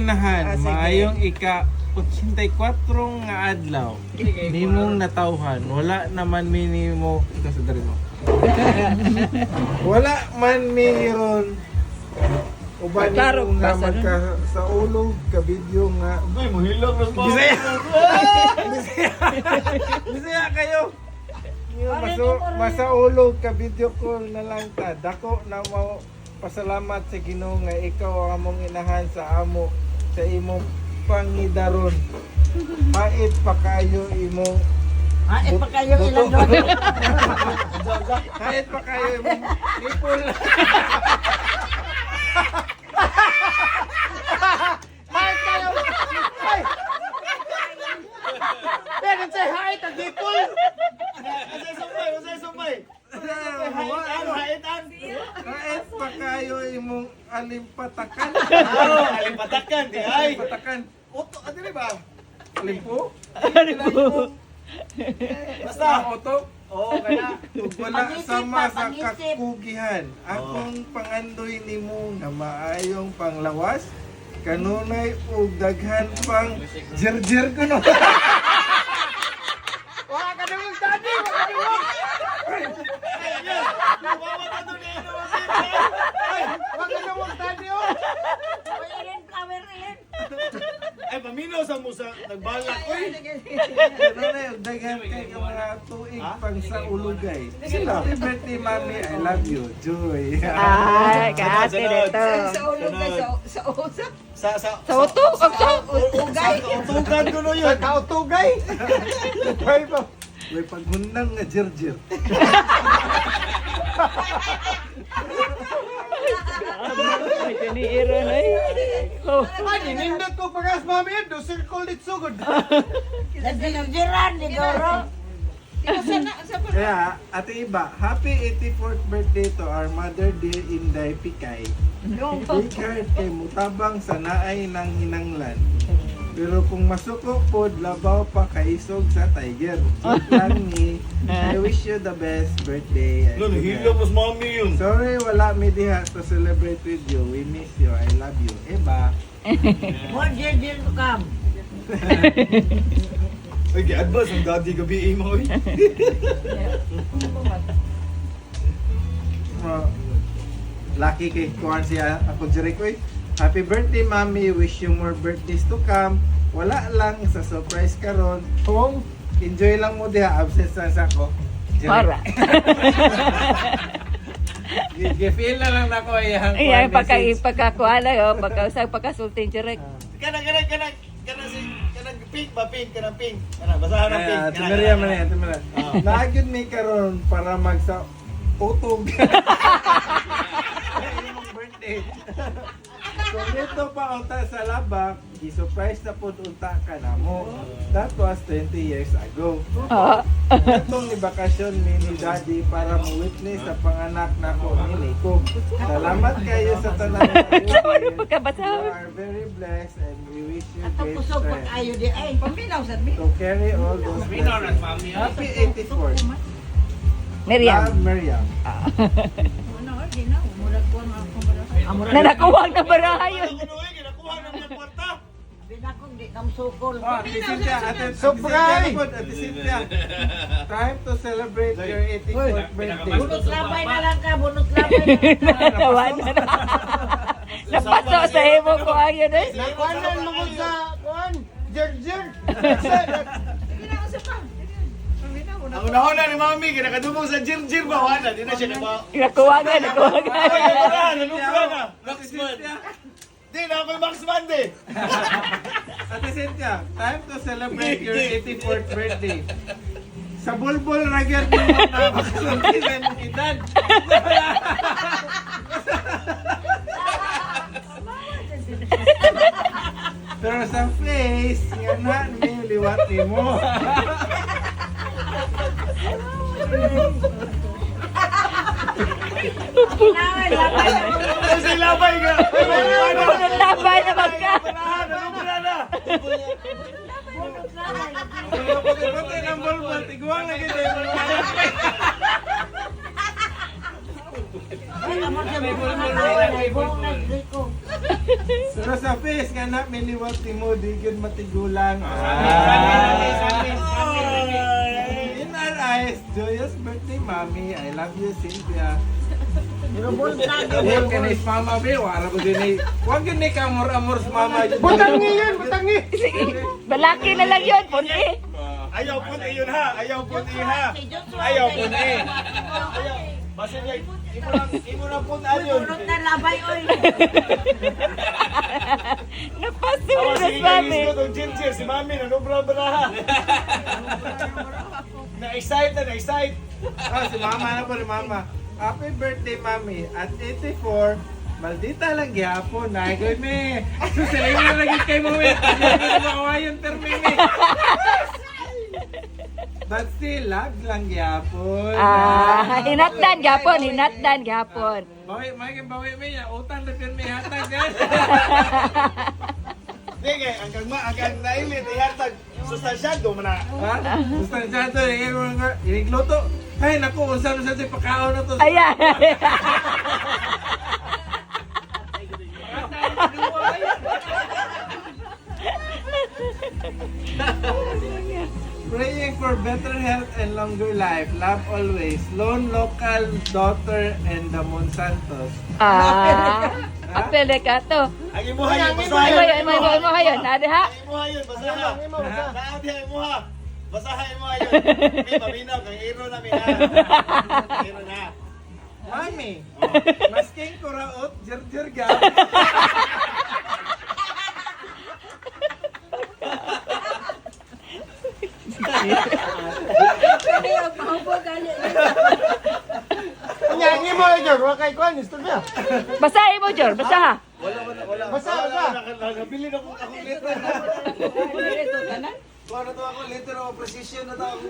inahan, sige. maayong ika 84 nga adlaw. Nimong natawhan, wala naman minimo ito sa dari mo. Wala man mayroon uban Klaro, nimo nga basta nun. magka sa ulog ka video nga Uy, mahilog ng mga. Bisaya. Bisaya kayo. Masaulog ka video call na lang ta. Dako na mo pasalamat sa Ginoo nga ikaw ang among inahan sa amo sa imong pangidaron. Pait pa kayo imong Ay, pa kayo ilang doon. Kahit pa kayo imong nipol. Kahit kayo! Ay! Pero say hi, tagipol! Masay sumbay! Haitan! Kahit pa kayo imong alimpatakan. Alipatakan, di ay! Alimpatakan. Oto, ano rin ba? Alimpo? Basta! Oto? Oo, kaya. Ug wala Pag-isip sama pa, sa pag-isip. kakugihan. Akong pangandoy nimo nga maayong panglawas kanunay ug daghan pang jerjer ko no. Wala ka namang tadi! Wala ka namang! Ayan! Wawa ka doon eh! Ay! Wala ka namang tadi oh! Ilan flower ilan. Ay, paminaw sa musa. Nagbalak ko eh! Kanunay ug daghan kay nga mga tuig pang sa ulugay. Happy birthday mami, I love you. Joy. Ay, kaate dito. Sa ulog na sa usap. Sa Sa utok, Ugay. utugan ko no yun! Sa kautugay! Ay pa. May paghunang nga jerjer. Ay, kaniiro na eh. Oh. Ay, ninindot ko pagas mami yun! Do circle dit sugod! Nagdinagdiran ni Goro. Kaya, ate iba, happy 84th birthday to our mother dear Inday Pikay. Bigard kay mutabang sa naay ng hinanglan. Pero kung masuko pod, labaw pa kaisog sa tiger. Joke lang ni, I wish you the best birthday. Nun, hilo mas mami yun! Sorry, wala mi diha to celebrate with you. We miss you. I love you. Eba. More dear to come. Ay, gi-advance ang daddy gabi mo eh! Lucky kay kuhan siya ako Jericho. Happy birthday, Mami. Wish you more birthdays to come. Wala lang sa surprise karon. Kung enjoy lang mo diha absence lang sa ako. Para. Gi-feel na lang nako iyang Ay, pagkakuha na yun. Pagkausap, pagkasulting direct. Kanang pink ba? Pink, kanang pink. Kanang, basahan ng pink. Ate Maria man yan, Ate Maria. Naagyon mi karon para magsa utog. Imong birthday. So dito pa unta sa labak, gi-surprise na pod unta ka na mo. That was 20 years ago. Itong ibakasyon mi ni Daddy para mo-witness sa panganak na ko ni Nico. Salamat kayo sa tanan ng You are very blessed and we wish you Ato great kusog pag strength ayo di ay paminaw sa mi. to carry all those blessings. Happy 84th. Miriam. Love, Miriam. Ano di na murag ko ang ako bara. Na nakuha na barahayon. Kinakuha ng mga kwarta! Binakong di kam sukol. Ate Cynthia, Surprise! Ate Cynthia. Time to celebrate your 84th birthday. Bunot labay na lang ka, bunot labay na lang ka. Nawala na. Napaso sa himo ko ayun eh. Nakuhanan mo ko sa, kuhan, jer-jer! Ang unahuna ni Mami, kinakadumong sa jer-jer ba? Wala, di na siya nagbawa. Nakuha nga. Nanubra na! Maxman! Di na ako'y Maxman di! Ate Cynthia, time to celebrate your 84th birthday. Sa bulbul ragyat mo na makasuntisan ng edad. Pero sa face, yan na, may liwat ni mo. Kasi labay ka! Bunot labay na magka. Nanubra na! Pati ng bulbul, tiguang lagi tayo. Ay, amo sa mga buong nagliko. Pero sa face nga na miliwat ni mo di gyud matigulang. In our eyes, joyous birthday, mommy. I love you, Cynthia. Huwag ka na is mama, be. Wala ko din eh. Huwag yun eh, kamor-amor sa mama. Butangi yan, butangi. Sige, balaki na lang yun, punti. Ayaw puti yun ha. Ayaw puti ha. Ayaw puti. Basta niya, imo na putaan yun. Purot na labay, oy. Napasura Sige sa guys, amin. ko itong ginger. Si mami, nanubra-bra. Na-excite na, na-excite. Oh, si mama na po ni mama. Happy birthday, mami. At 84, maldita lang gyapon. Nagay me. Susilay na lagi kay mo, me. Hindi na makawayon termi, me. But still, love lang gyapon. Hinatdan gapon, hinatdan gapon. Bawi, bawi, me. Utang na pirmi hatag, guys. Sige, hanggang nailit, ihatag. Sustansyado mo na. Ha? Sustansyado, inigluto. Ay, naku, unsa-unsa sa pagkaon na to. Ayan. Praying for better health and longer life. Love always. Lone local daughter and the Monsantos. Apele ka to. Ang imuha yun, Imo basahin. mo hayon, nade ha? Ang imuha yun, basahin. Naadi ang imuha. Basahin mo yun. May maminaw, kang iro na may ha. Iro na. Mami, masking kuraot, jer-jer ga. Kani ang paubo gali. Ang imo yun, wala kay Kwan, gusto niya. Basahin mo, Jor, basa. Basa. Nakabili na kong akong letter. Kuha na to ako, letter of precision na to ako.